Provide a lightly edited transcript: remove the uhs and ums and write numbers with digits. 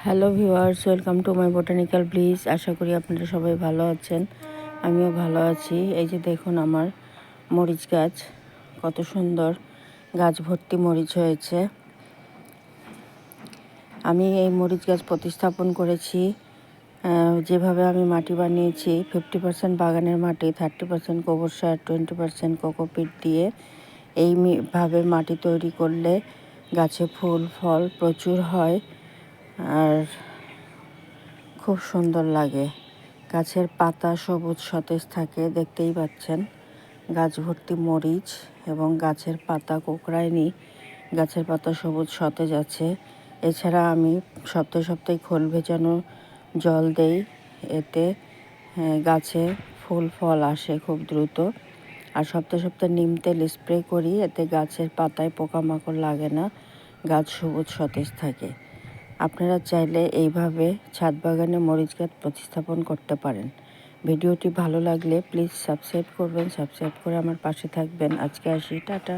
Hello viewers, welcome to my Botanical Bliss. আশা করি আপনারা সবাই ভালো আছেন, আমিও ভালো আছি। এই যে দেখুন আমার মরিচ গাছ, কত সুন্দর গাছ ভর্তি মরিচ হয়েছে। আমি এই মরিচ গাছ প্রতিস্থাপন করেছি যেভাবে আমি মাটি বানিয়েছি 50% বাগানের মাটি, 30% গোবর সার, 20% কোকোপিট দিয়ে এইভাবে মাটি তৈরি করলে গাছে ফুল ফল প্রচুর হয় আর খুব সুন্দর লাগে। গাছের পাতা সবুজ সতেজ থাকে, দেখতেই পাচ্ছেন। গাছ ভর্তি মরিচ এবং গাছের পাতা কোঁকড়ায়নি, গাছের পাতা সবুজ সতেজ আছে। এছাড়া আমি সপ্তাহে সপ্তাহে খোল ভেজানো জল দেই, এতে গাছে ফুল ফল আসে খুব দ্রুত। আর সপ্তাহে সপ্তাহে নিম তেল স্প্রে করি, এতে গাছের পাতায় পোকামাকড় লাগে না, গাছ সবুজ সতেজ থাকে। আপনারা চাইলে এইভাবে ছাদ বাগানে মরিচ গাছ প্রতিস্থাপন করতে পারেন। ভিডিওটি ভালো লাগলে প্লিজ সাবস্ক্রাইব করবেন, সাবস্ক্রাইব করে আমার পাশে থাকবেন। আজকে আসি, টাটা।